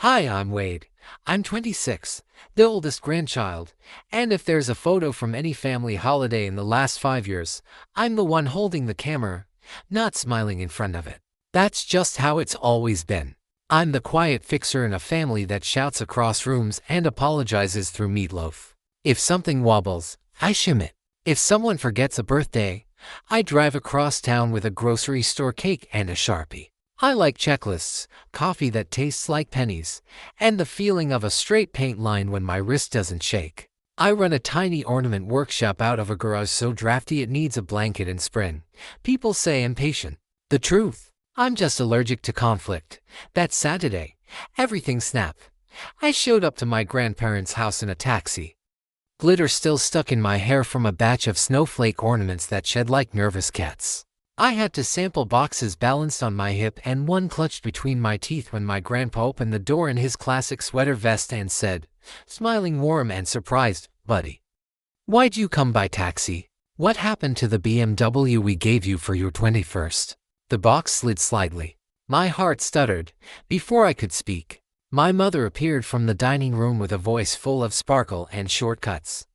Hi, I'm Wade. I'm 26, the oldest grandchild, and if there's a photo from any family holiday in the last 5 years, I'm the one holding the camera, not smiling in front of it. That's just how it's always been. I'm the quiet fixer in a family that shouts across rooms and apologizes through meatloaf. If something wobbles, I shim it. If someone forgets a birthday, I drive across town with a grocery store cake and a Sharpie. I like checklists, coffee that tastes like pennies, and the feeling of a straight paint line when my wrist doesn't shake. I run a tiny ornament workshop out of a garage so drafty it needs a blanket in spring. People say impatient. The truth, I'm just allergic to conflict. That Saturday, everything snapped. I showed up to my grandparents' house in a taxi. Glitter still stuck in my hair from a batch of snowflake ornaments that shed like nervous cats. I had to sample boxes balanced on my hip and one clutched between my teeth when my grandpa opened the door in his classic sweater vest and said, smiling warm and surprised, "Buddy, why'd you come by taxi? What happened to the BMW we gave you for your 21st? The box slid slightly. My heart stuttered. Before I could speak, my mother appeared from the dining room with a voice full of sparkle and shortcuts.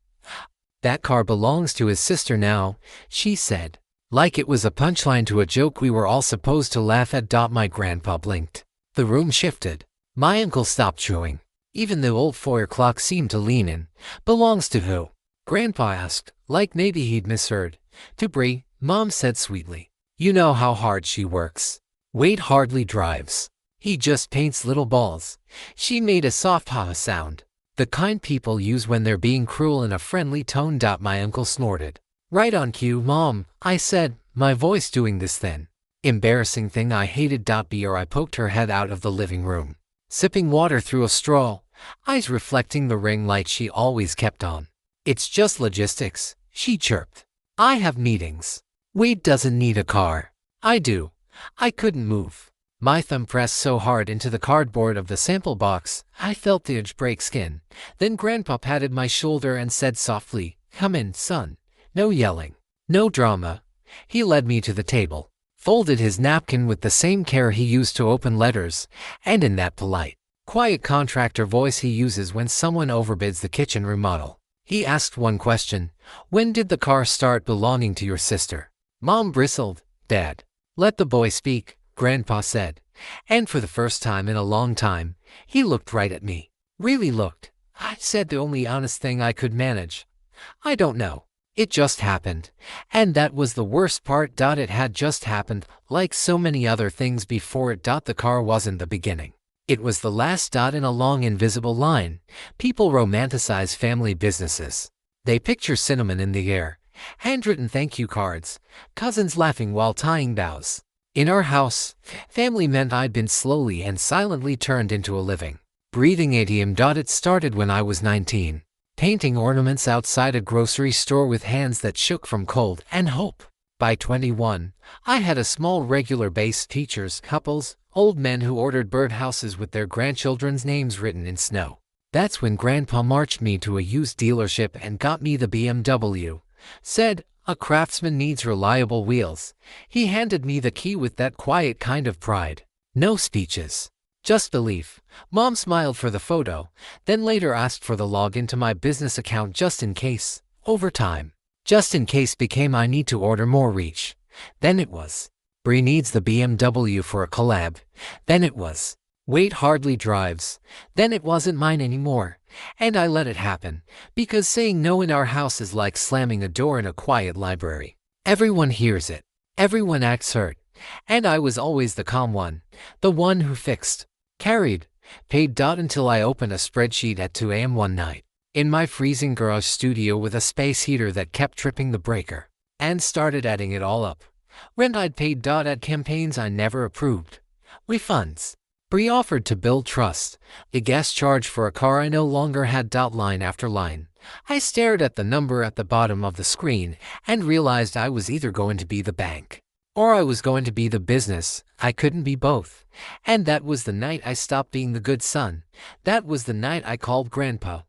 That car belongs to his sister now, she said. Like it was a punchline to a joke we were all supposed to laugh at. My grandpa blinked. The room shifted. My uncle stopped chewing. Even the old foyer clock seemed to lean in. Belongs to who? Grandpa asked, like maybe he'd misheard. To Bree, Mom said sweetly. You know how hard she works. Wade hardly drives. He just paints little balls. She made a soft ha sound. The kind people use when they're being cruel in a friendly tone. My uncle snorted. Right on cue, Mom, I said, my voice doing this then. Embarrassing thing I hated. I poked her head out of the living room, sipping water through a straw, eyes reflecting the ring light she always kept on. It's just logistics, she chirped. I have meetings. Wade doesn't need a car. I do. I couldn't move. My thumb pressed so hard into the cardboard of the sample box, I felt the edge break skin. Then Grandpa patted my shoulder and said softly, come in, son. No yelling. No drama. He led me to the table, folded his napkin with the same care he used to open letters, and in that polite, quiet contractor voice he uses when someone overbids the kitchen remodel, he asked one question. When did the car start belonging to your sister? Mom bristled. Dad. Let the boy speak, Grandpa said. And for the first time in a long time, he looked right at me. Really looked. I said the only honest thing I could manage. I don't know. It just happened. And that was the worst part. It had just happened, like so many other things before it. The car wasn't the beginning. It was the last dot in a long invisible line. People romanticize family businesses. They picture cinnamon in the air, handwritten thank you cards, cousins laughing while tying bows. In our house, family meant I'd been slowly and silently turned into a living, breathing ATM. It started when I was 19. Painting ornaments outside a grocery store with hands that shook from cold and hope. By 21, I had a small regular base: teachers, couples, old men who ordered birdhouses with their grandchildren's names written in snow. That's when Grandpa marched me to a used dealership and got me the BMW. Said, a craftsman needs reliable wheels. He handed me the key with that quiet kind of pride. No speeches. Just belief. Mom smiled for the photo, then later asked for the login to my business account just in case. Over time, just in case became I need to order more reach. Then it was, Bree needs the BMW for a collab. Then it was, Wade hardly drives. Then it wasn't mine anymore. And I let it happen, because saying no in our house is like slamming a door in a quiet library. Everyone hears it. Everyone acts hurt. And I was always the calm one, the one who fixed, carried, paid. Until I opened a spreadsheet at 2 a.m. one night, in my freezing garage studio with a space heater that kept tripping the breaker, and started adding it all up. Rent I'd paid. Ad campaigns I never approved. Refunds. Bree offered to build trust. The gas charge for a car I no longer had. Line after line. I stared at the number at the bottom of the screen and realized I was either going to be the bank, or I was going to be the business. I couldn't be both. And that was the night I stopped being the good son. That was the night I called Grandpa.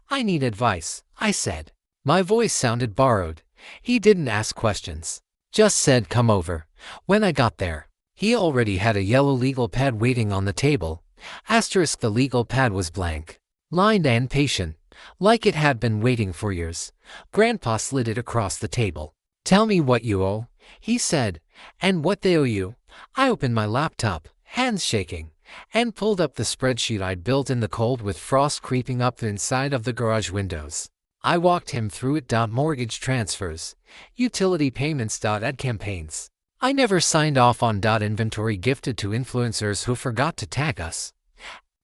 I need advice, I said. My voice sounded borrowed. He didn't ask questions. Just said come over. When I got there, he already had a yellow legal pad waiting on the table. Asterisk the legal pad was blank. Lined and patient, like it had been waiting for years. Grandpa slid it across the table. "Tell me what you owe," he said, "and what they owe you." I opened my laptop, hands shaking, and pulled up the spreadsheet I'd built in the cold with frost creeping up the inside of the garage windows. I walked him through it. Mortgage transfers, utility payments, ad campaigns. I never signed off on inventory gifted to influencers who forgot to tag us.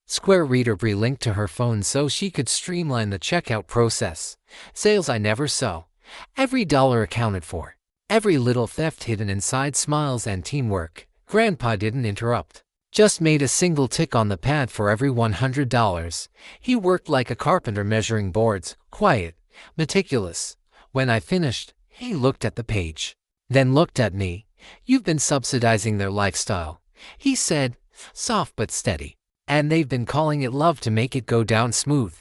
Square Reader Brie linked to her phone so she could streamline the checkout process. Sales I never saw. Every dollar accounted for. Every little theft hidden inside smiles and teamwork. Grandpa didn't interrupt. Just made a single tick on the pad for every $100. He worked like a carpenter measuring boards, quiet, meticulous. When I finished, he looked at the page. Then looked at me. "You've been subsidizing their lifestyle," he said, soft but steady. "And they've been calling it love to make it go down smooth."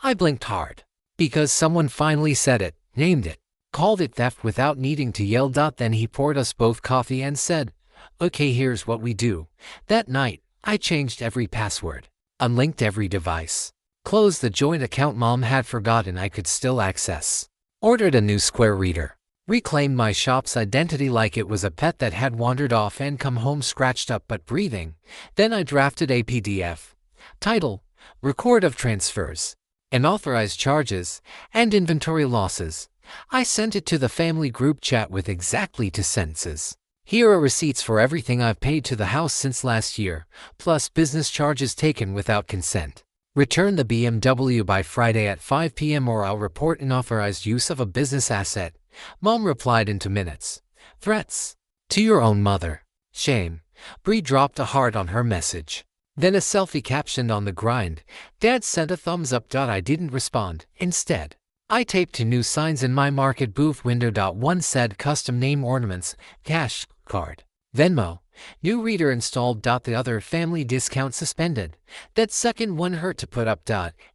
I blinked hard. Because someone finally said it, named it, called it theft without needing to yell. Then he poured us both coffee and said, "Okay, here's what we do." That night, I changed every password, unlinked every device, closed the joint account Mom had forgotten I could still access, ordered a new Square Reader, reclaimed my shop's identity like it was a pet that had wandered off and come home scratched up but breathing. Then I drafted a PDF. Title: Record of Transfers, and Authorized Charges, and Inventory Losses. I sent it to the family group chat with exactly 2 sentences. "Here are receipts for everything I've paid to the house since last year, plus business charges taken without consent. Return the BMW by Friday at 5 p.m. or I'll report unauthorized use of a business asset." Mom replied in 2 minutes. "Threats? To your own mother. Shame." Bree dropped a heart on her message. Then a selfie captioned on the grind. Dad sent a thumbs up. I didn't respond. Instead, I taped 2 new signs in my market booth window. One said custom name ornaments, cash card, Venmo, new reader installed. The other, family discount suspended. That second one hurt to put up.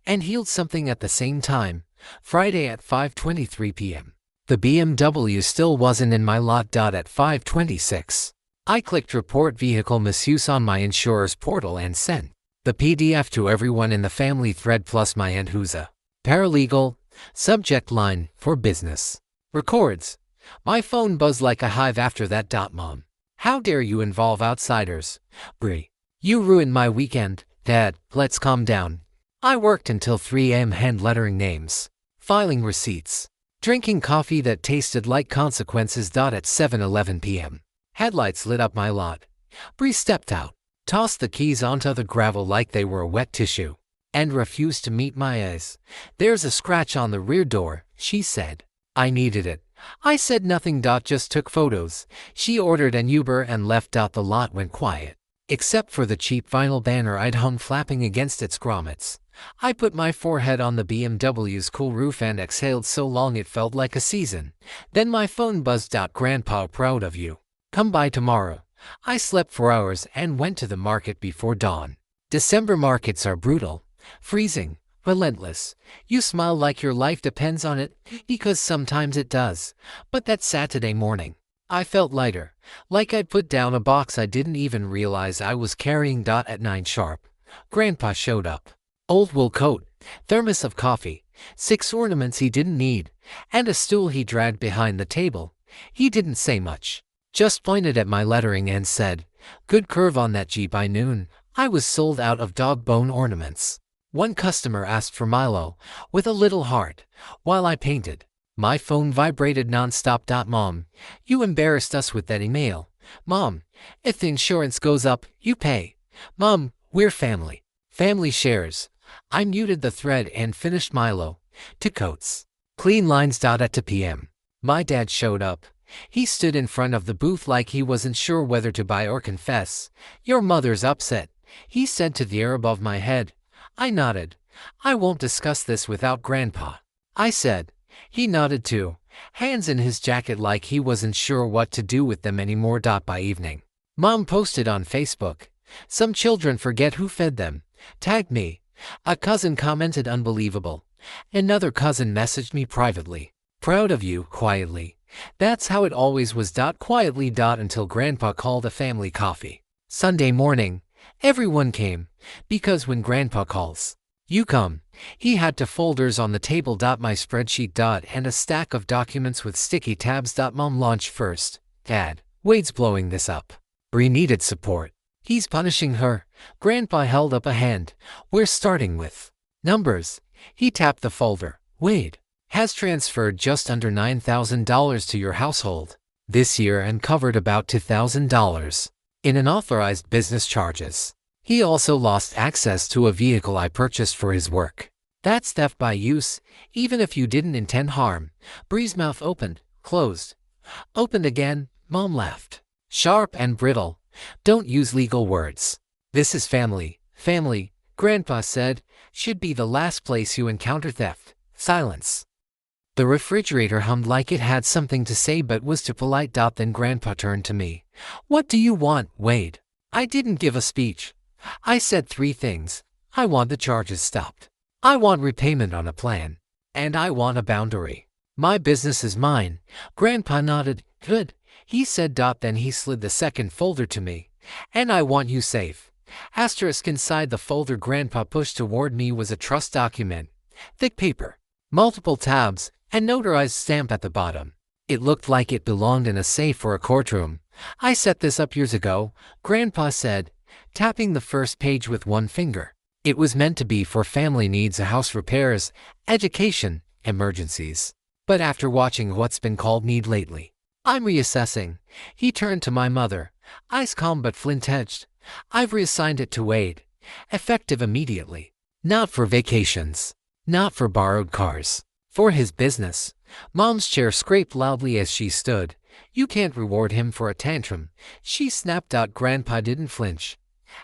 And healed something at the same time. Friday at 5:23 p.m. The BMW still wasn't in my lot. At 5:26. I clicked report vehicle misuse on my insurer's portal and sent the PDF to everyone in the family thread plus my aunt who's a paralegal. Subject line: for business. Records. My phone buzzed like a hive after that. Mom, how dare you involve outsiders? Bree, you ruined my weekend. Dad, let's calm down. I worked until 3 a.m. hand lettering names, filing receipts, drinking coffee that tasted like consequences. At 7:11 p.m. Headlights lit up my lot. Bree stepped out, tossed the keys onto the gravel like they were wet tissue, and refused to meet my eyes. "There's a scratch on the rear door," she said. I needed it. I said nothing. Just took photos. She ordered an Uber and left. The lot went quiet, except for the cheap vinyl banner I'd hung flapping against its grommets. I put my forehead on the BMW's cool roof and exhaled so long it felt like a season. Then my phone buzzed. "Grandpa, proud of you. Come by tomorrow." I slept for hours and went to the market before dawn. December markets are brutal, freezing, relentless. You smile like your life depends on it, because sometimes it does. But that Saturday morning, I felt lighter, like I'd put down a box I didn't even realize I was carrying. At 9 sharp, Grandpa showed up. Old wool coat, thermos of coffee, 6 ornaments he didn't need, and a stool he dragged behind the table. He didn't say much, just pointed at my lettering and said, "Good curve on that G." By noon, I was sold out of dog bone ornaments. One customer asked for Milo, with a little heart, while I painted. My phone vibrated nonstop. "Mom, you embarrassed us with that email." "Mom, if the insurance goes up, you pay." "Mom, we're family. Family shares." I muted the thread and finished Milo. 2 coats. Clean lines. At 2 p.m. My dad showed up. He stood in front of the booth like he wasn't sure whether to buy or confess. "Your mother's upset," he said to the air above my head. I nodded. "I won't discuss this without Grandpa," I said. He nodded too, hands in his jacket like he wasn't sure what to do with them anymore. By evening, Mom posted on Facebook, "Some children forget who fed them," tagged me. A cousin commented, "Unbelievable." Another cousin messaged me privately, "Proud of you," quietly. That's how it always was. Quietly. Until Grandpa called a family coffee. Sunday morning, everyone came. because when Grandpa calls, you come. He had two folders on the table. My spreadsheet. And a stack of documents with sticky tabs. Mom launched first. Dad, Wade's blowing this up. Bree needed support. He's punishing her. Grandpa held up a hand. We're starting with numbers. He tapped the folder. Wade has transferred just under $9,000 to your household this year and covered about $2,000 in unauthorized business charges. He also lost access to a vehicle I purchased for his work. That's theft by use, even if you didn't intend harm. Bree's mouth opened, closed, opened again. Mom laughed. Sharp and brittle. Don't use legal words. This is family. Family, Grandpa said, should be the last place you encounter theft. Silence. The refrigerator hummed like it had something to say but was too polite. Then Grandpa turned to me. What do you want, Wade? I didn't give a speech. I said 3 things. I want the charges stopped. I want repayment on a plan. And I want a boundary. My business is mine. Grandpa nodded. Good, he said. Then he slid the second folder to me. And I want you safe. Asterisk inside the folder Grandpa pushed toward me was a trust document. Thick paper, multiple tabs, and notarized stamp at the bottom. It looked like it belonged in a safe or a courtroom. I set this up years ago, Grandpa said, tapping the first page with one finger. It was meant to be for family needs, house repairs, education, emergencies. But after watching what's been called need lately, I'm reassessing. He turned to my mother, eyes calm but flint-edged. I've reassigned it to Wade, effective immediately. Not for vacations, not for borrowed cars, for his business. Mom's chair scraped loudly as she stood. You can't reward him for a tantrum, she snapped out. Grandpa didn't flinch.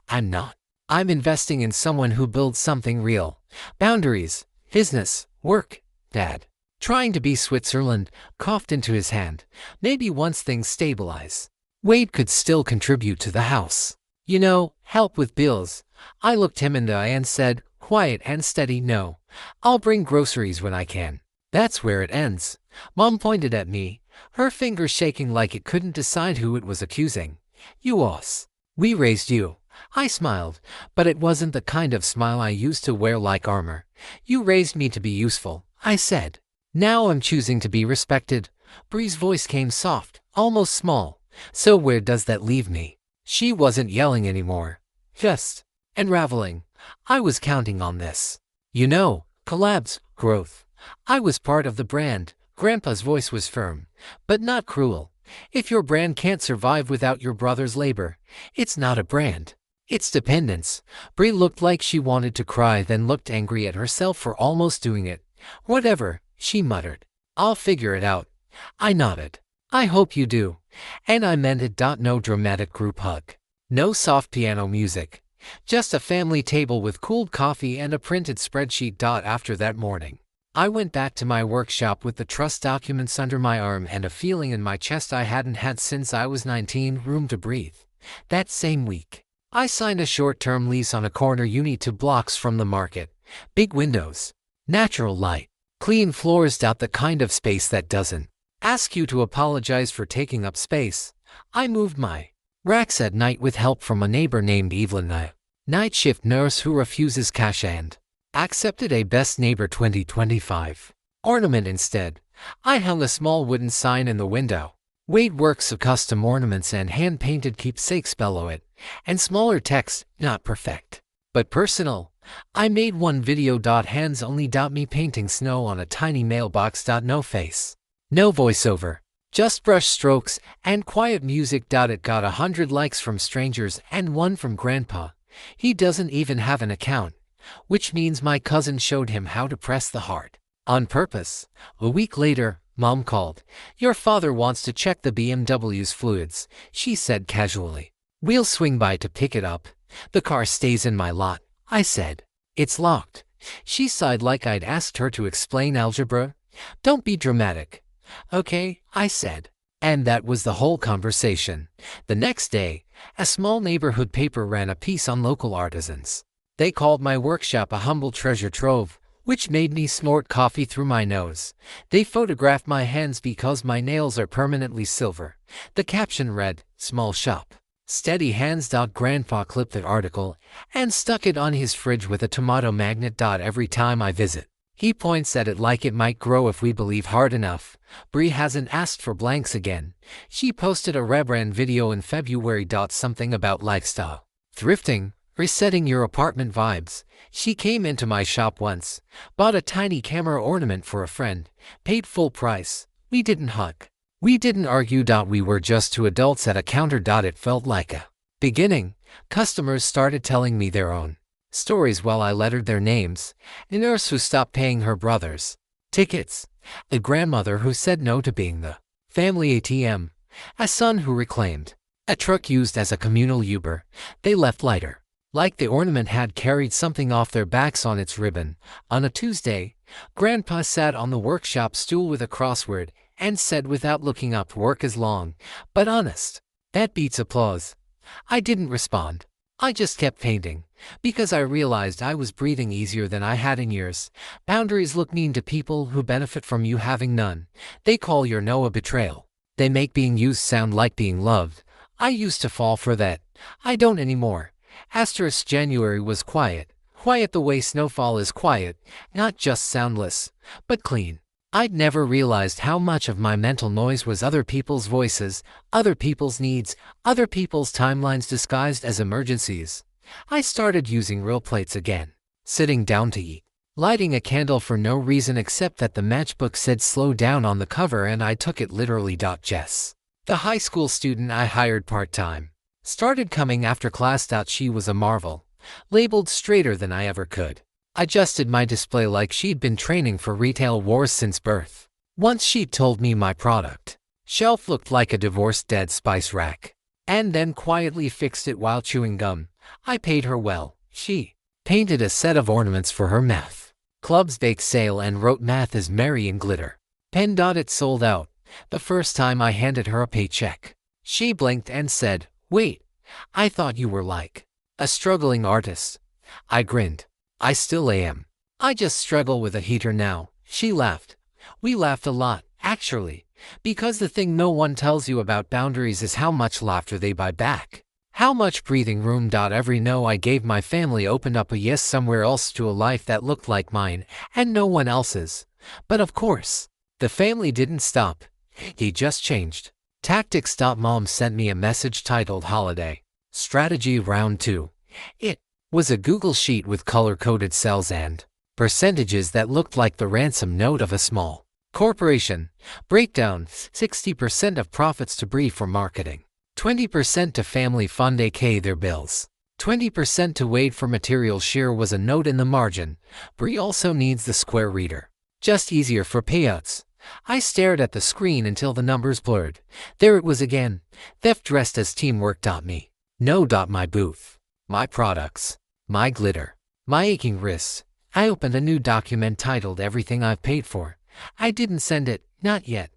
I'm not. I'm investing in someone who builds something real. Boundaries, business, work. Dad, trying to be Switzerland, coughed into his hand. Maybe once things stabilize, Wade could still contribute to the house. You know, help with bills. I looked him in the eye and said, quiet and steady, no. I'll bring groceries when I can. That's where it ends. Mom pointed at me, her fingers shaking like it couldn't decide who it was accusing. You us. We raised you. I smiled, but it wasn't the kind of smile I used to wear like armor. You raised me to be useful, I said. Now I'm choosing to be respected. Bree's voice came soft, almost small. So where does that leave me? She wasn't yelling anymore. Just unraveling. I was counting on this. You know, collabs, growth. I was part of the brand. Grandpa's voice was firm, but not cruel. If your brand can't survive without your brother's labor, it's not a brand. It's dependence. Bree looked like she wanted to cry, then looked angry at herself for almost doing it. Whatever, she muttered. I'll figure it out. I nodded. I hope you do. And I meant it. No dramatic group hug. No soft piano music. Just a family table with cooled coffee and a printed spreadsheet. After that morning, I went back to my workshop with the trust documents under my arm and a feeling in my chest I hadn't had since I was 19, room to breathe. That same week, I signed a short-term lease on a corner unit 2 blocks from the market. Big windows, natural light, clean floors. The kind of space that doesn't ask you to apologize for taking up space. I moved my racks at night with help from a neighbor named Evelyn, a night shift nurse who refuses cash and accepted a Best Neighbor 2025 ornament instead. I hung a small wooden sign in the window. Wade works of custom ornaments and hand-painted keepsakes below it, and smaller text, not perfect, but personal. I made one video. Hands only. Me painting snow on a tiny mailbox. No face, no voiceover, just brush strokes and quiet music. It got 100 likes from strangers and 1 from Grandpa. He doesn't even have an account, which means my cousin showed him how to press the heart on purpose. A week later, Mom called. Your father wants to check the BMW's fluids, she said casually. We'll swing by to pick it up. The car stays in my lot, I said. It's locked. She sighed like I'd asked her to explain algebra. Don't be dramatic. Okay, I said. And that was the whole conversation. The next day, a small neighborhood paper ran a piece on local artisans. They called my workshop a humble treasure trove, which made me snort coffee through my nose. They photographed my hands because my nails are permanently silver. The caption read, Small Shop, Steady hands. Grandpa clipped the article and stuck it on his fridge with a tomato magnet. Every time I visit, he points at it like it might grow if we believe hard enough. Bree hasn't asked for blanks again. She posted a rebrand video in February. Something about lifestyle, thrifting, resetting your apartment vibes. She came into my shop once, bought a tiny camera ornament for a friend, paid full price. We didn't hug. We didn't argue. We were just two adults at a counter. It felt like a beginning. Customers started telling me their own stories while I lettered their names. A nurse who stopped paying her brother's tickets. A grandmother who said no to being the family ATM. A son who reclaimed a truck used as a communal Uber. They left lighter, like the ornament had carried something off their backs on its ribbon. On a Tuesday, Grandpa sat on the workshop stool with a crossword and said without looking up, "Work is long, but honest." That beats applause. I didn't respond. I just kept painting, because I realized I was breathing easier than I had in years. Boundaries look mean to people who benefit from you having none. They call your no a betrayal. They make being used sound like being loved. I used to fall for that. I don't anymore. January was quiet. Quiet the way snowfall is quiet, not just soundless, but clean. I'd never realized how much of my mental noise was other people's voices, other people's needs, other people's timelines disguised as emergencies. I started using real plates again, sitting down to eat, lighting a candle for no reason except that the matchbook said "slow down" on the cover and I took it literally. Jess, the high school student I hired part-time, started coming after class. She was a marvel, labeled straighter than I ever could. Adjusted my display like she'd been training for retail wars since birth. Once she told me my product shelf looked like a divorced Dead Spice rack, and then quietly fixed it while chewing gum. I paid her well. She painted a set of ornaments for her math club's bake sale and wrote "Math is merry in glitter" pen. It sold out the first time I handed her a paycheck. She blinked and said, "Wait, I thought you were like a struggling artist." I grinned. I still am. I just struggle with a heater now. She laughed. We laughed a lot, actually, because the thing no one tells you about boundaries is how much laughter they buy back. How much breathing room. Every no I gave my family opened up a yes somewhere else to a life that looked like mine and no one else's. But of course, the family didn't stop. He just changed tactics. Mom sent me a message titled "Holiday Strategy Round 2. It was a Google sheet with color-coded cells and percentages that looked like the ransom note of a small corporation. Breakdown: 60% of profits to Bree for marketing, 20% to family fund aka their bills, 20% to Wade for material. Sheer was a note in the margin. Bree also needs the square reader. Just easier for payouts. I stared at the screen until the numbers blurred. There it was again. Theft dressed as teamwork. Me. No. My booth. My products. My glitter. My aching wrists. I opened a new document titled "Everything I've Paid For." I didn't send it, not yet.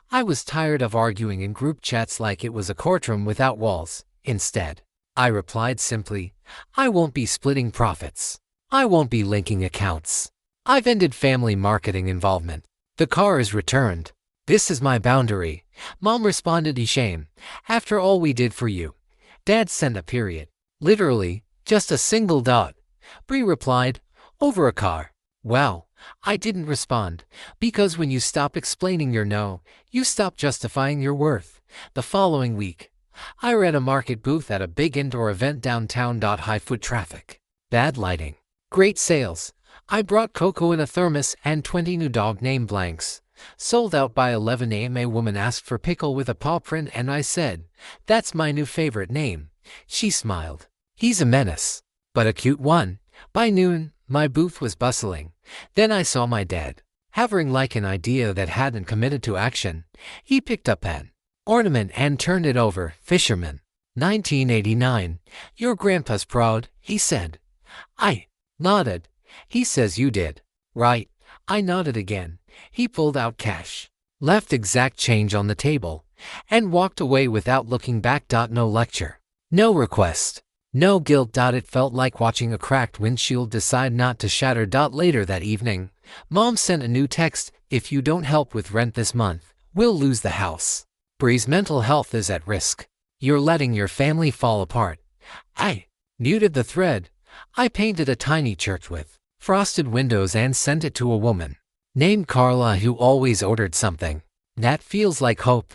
I was tired of arguing in group chats like it was a courtroom without walls. Instead, I replied simply, "I won't be splitting profits. I won't be linking accounts. I've ended family marketing involvement. The car is returned. This is my boundary." Mom responded, "Shame. After all we did for you." Dad sent a period. Literally, just a single dot. Bree replied, "Over a car." Wow. I didn't respond, because when you stop explaining your no, you stop justifying your worth. The following week, I ran a market booth at a big indoor event downtown. High foot traffic, bad lighting, great sales. I brought cocoa in a thermos and 20 new dog name blanks. Sold out by 11 a.m. A woman asked for pickle with a paw print and I said, "That's my new favorite name." She smiled. "He's a menace, but a cute one." By noon, my booth was bustling. Then I saw my dad, hovering like an idea that hadn't committed to action. He picked up an ornament and turned it over. "Fisherman, 1989. Your grandpa's proud," he said. I nodded. "He says you did, right?" I nodded again. He pulled out cash, left exact change on the table, and walked away without looking back. No lecture, no request, no guilt. It felt like watching a cracked windshield decide not to shatter. Later that evening, Mom sent a new text, "If you don't help with rent this month, we'll lose the house. Bree's mental health is at risk. You're letting your family fall apart. I muted the thread. I painted a tiny church with frosted windows and sent it to a woman named Carla who always ordered something. That feels like hope.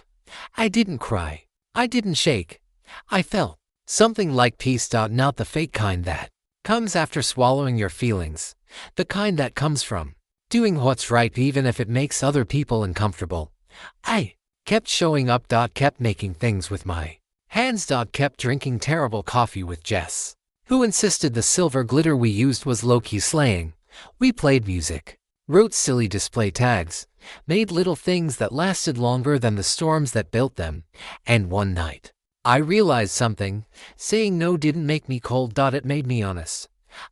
I didn't cry. I didn't shake. I felt something like peace. Not the fake kind that comes after swallowing your feelings. The kind that comes from doing what's right even if it makes other people uncomfortable. I kept showing up. Kept making things with my hands. Kept drinking terrible coffee with Jess, who insisted the silver glitter we used was low-key slaying. We played music, wrote silly display tags, made little things that lasted longer than the storms that built them. And one night, I realized something. Saying no didn't make me cold. It made me honest.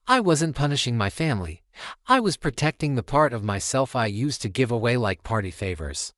I wasn't punishing my family. I was protecting the part of myself I used to give away like party favors.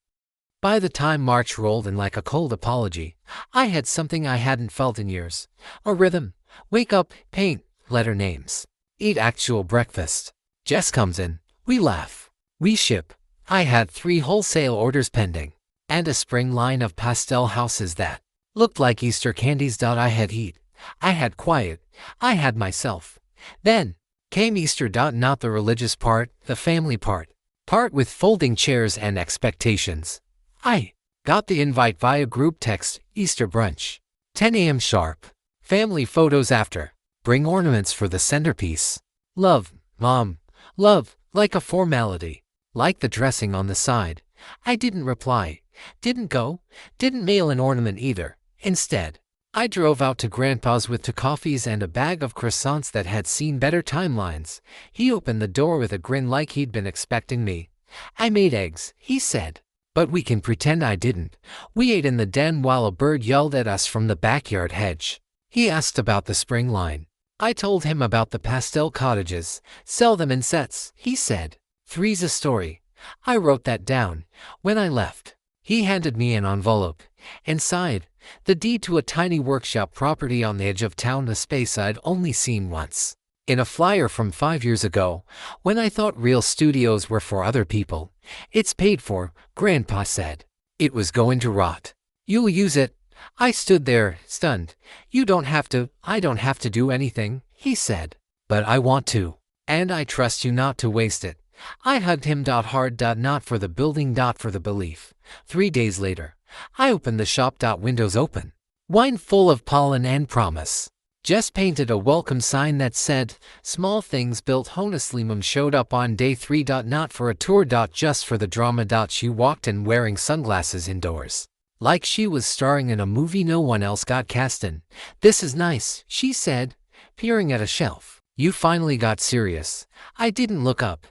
By the time March rolled in like a cold apology, I had something I hadn't felt in years. A rhythm. Wake up, paint, letter names. Eat actual breakfast. Jess comes in. We laugh. We ship. I had 3 wholesale orders pending. And a spring line of pastel houses that looked like Easter candies. I had heat. I had quiet. I had myself. Then came Easter. Not the religious part, the family part. Part with folding chairs and expectations. I got the invite via group text. Easter brunch. 10 a.m. sharp. Family photos after. Bring ornaments for the centerpiece. Love, Mom. Love, like a formality. Like the dressing on the side. I didn't reply. Didn't go. Didn't mail an ornament either. Instead, I drove out to Grandpa's with 2 coffees and a bag of croissants that had seen better timelines. He opened the door with a grin like he'd been expecting me. I made eggs, he said. But we can pretend I didn't. We ate in the den while a bird yelled at us from the backyard hedge. He asked about the spring line. I told him about the pastel cottages. Sell them in sets, he said. 3's a story. I wrote that down. When I left, he handed me an envelope. Inside, the deed to a tiny workshop property on the edge of town, a space I'd only seen once. In a flyer from 5 years ago, when I thought real studios were for other people. It's paid for, Grandpa said. It was going to rot. You'll use it. I stood there, stunned. You don't have to. I don't have to do anything, he said. But I want to. And I trust you not to waste it. I hugged him. Hard. Not for the building. For the belief. 3 days later, I opened the shop. Windows open. Wine full of pollen and promise. Jess painted a welcome sign that said, small things built honestly. Mom showed up on day 3. Not for a tour. Just for the drama. She walked in wearing sunglasses indoors. Like she was starring in a movie no one else got cast in. This is nice, she said, peering at a shelf. You finally got serious. I didn't look up.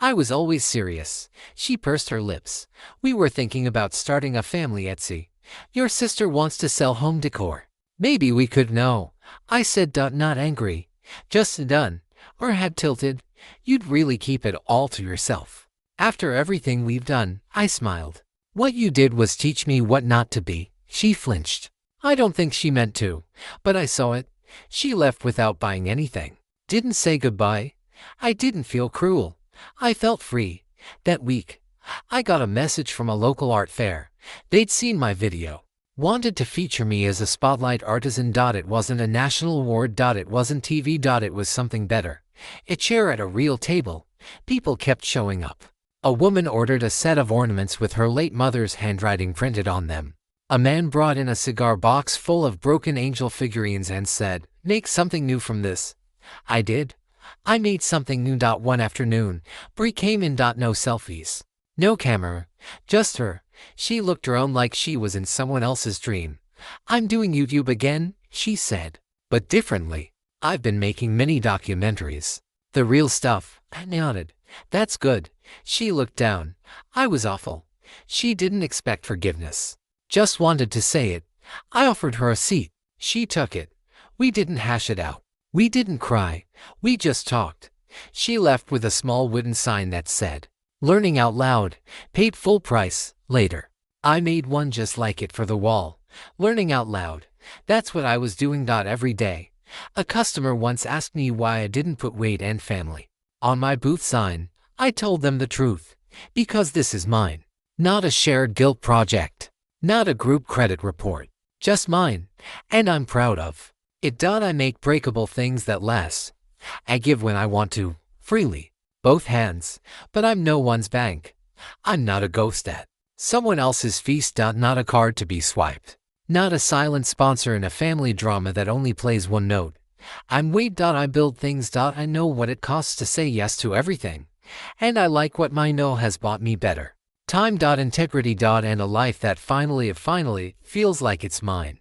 I was always serious. She pursed her lips. We were thinking about starting a family. Etsy. Your sister wants to sell home decor. Maybe we could. No, I said. Not angry. Just done. Or had tilted. You'd really keep it all to yourself. After everything we've done, I smiled. What you did was teach me what not to be. She flinched. I don't think she meant to, but I saw it. She left without buying anything. Didn't say goodbye. I didn't feel cruel. I felt free. That week, I got a message from a local art fair. They'd seen my video. Wanted to feature me as a spotlight artisan. It wasn't a national award. It wasn't TV. It was something better. A chair at a real table. People kept showing up. A woman ordered a set of ornaments with her late mother's handwriting printed on them. A man brought in a cigar box full of broken angel figurines and said, make something new from this. I did. I made something new. One afternoon, Brie came in. No selfies. No camera. Just her. She looked her own like she was in someone else's dream. I'm doing YouTube again, she said. But differently. I've been making mini documentaries. The real stuff. I nodded. That's good. She looked down. I was awful. She didn't expect forgiveness. Just wanted to say it. I offered her a seat. She took it. We didn't hash it out. We didn't cry. We just talked. She left with a small wooden sign that said, Learning Out Loud, paid full price, later. I made one just like it for the wall. Learning out loud. That's what I was doing. Every day. A customer once asked me why I didn't put weight and family on my booth sign. I told them the truth. Because this is mine. Not a shared guilt project. Not a group credit report. just mine, and I'm proud of it. I make breakable things that last. I give when I want to, freely, both hands, but I'm no one's bank. I'm not a ghost at someone else's feast. Not a card to be swiped. Not a silent sponsor in a family drama that only plays one note. I'm Wade. I build things. I know what it costs to say yes to everything. And I like what my no has bought me better. Time. Integrity. And a life that finally feels like it's mine.